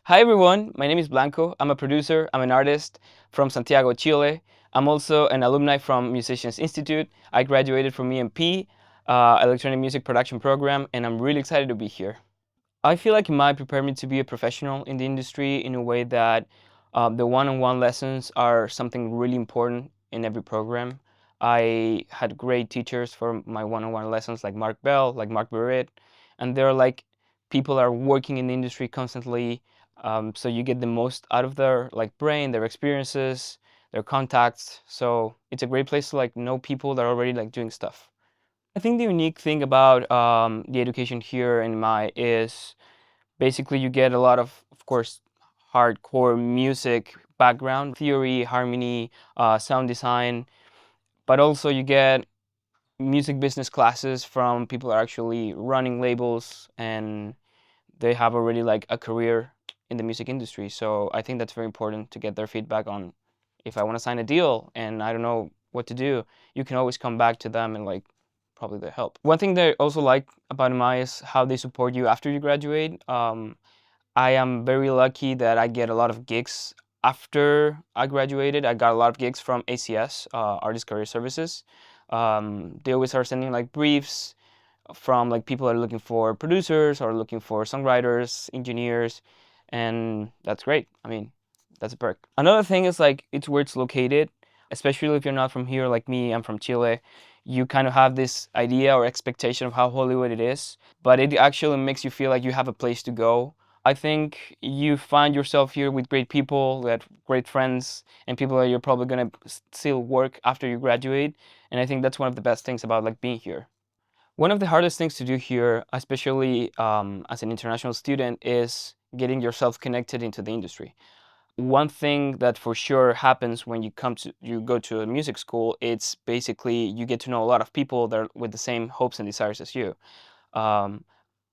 Hi everyone, my name is Blanco. I'm a producer, I'm an artist from Santiago, Chile. I'm also an alumni from Musicians Institute. I graduated from EMP, Electronic Music Production Program, and I'm really excited to be here. I feel like it might prepare me to be a professional in the industry in a way that the one-on-one lessons are something really important in every program. I had great teachers for my one-on-one lessons like Mark Bell, like Mark Burritt, and they're like people are working in the industry constantly, so you get the most out of their like brain, their experiences, their contacts. So it's a great place to like know people that are already like doing stuff. I think the unique thing about the education here in my is basically you get a lot of course, hardcore music background, theory, harmony, sound design, but also you get music business classes from people that are actually running labels and they have already like a career in the music industry. So I think that's very important to get their feedback on if I want to sign a deal and I don't know what to do, you can always come back to them and like probably they help. One thing that I also like about MI is how they support you after you graduate. I am very lucky that I get a lot of gigs after I graduated. I got a lot of gigs from ACS, Artist Career Services. They always are sending like briefs from like people that are looking for producers or looking for songwriters, engineers, and that's great. I mean, that's a perk. Another thing is like it's where it's located, especially if you're not from here like me, I'm from Chile. You kind of have this idea or expectation of how Hollywood it is, but it actually makes you feel like you have a place to go. I think you find yourself here with great people, that great friends, and people that you're probably gonna still work after you graduate. And I think that's one of the best things about like being here. One of the hardest things to do here, especially as an international student, is getting yourself connected into the industry. One thing that for sure happens when you go to a music school, it's basically you get to know a lot of people that are with the same hopes and desires as you. Um,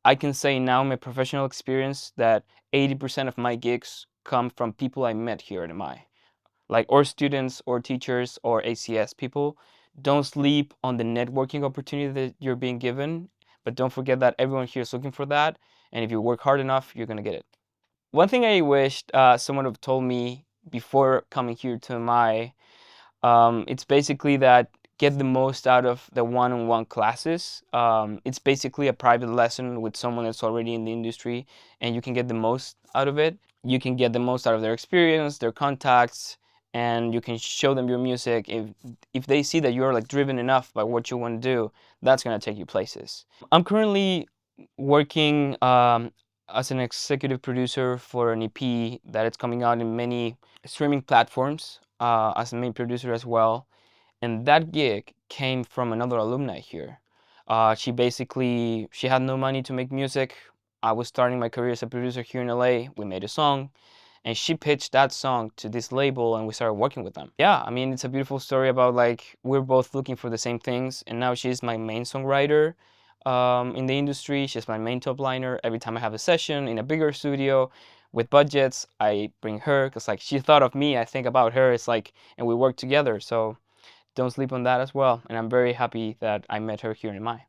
I can say now in my professional experience that 80% of my gigs come from people I met here at MI, like or students or teachers or ACS people. Don't sleep on the networking opportunity that you're being given, but don't forget that everyone here is looking for that, and if you work hard enough, you're gonna get it. One thing I wished someone would have told me before coming here to MI, it's basically that get the most out of the one-on-one classes. It's basically a private lesson with someone that's already in the industry, and you can get the most out of it. You can get the most out of their experience, their contacts, and you can show them your music. If they see that you're like driven enough by what you want to do, that's gonna take you places. I'm currently working as an executive producer for an EP that is coming out in many streaming platforms as a main producer as well. And that gig came from another alumni here. She had no money to make music. I was starting my career as a producer here in LA. We made a song and she pitched that song to this label and we started working with them. Yeah, I mean, it's a beautiful story about like we're both looking for the same things, and now she's my main songwriter in the industry. She's my main top liner. Every time I have a session in a bigger studio with budgets, I bring her because like she thought of me, I think about her. It's like, and we work together. So don't sleep on that as well. And I'm very happy that I met her here in MI.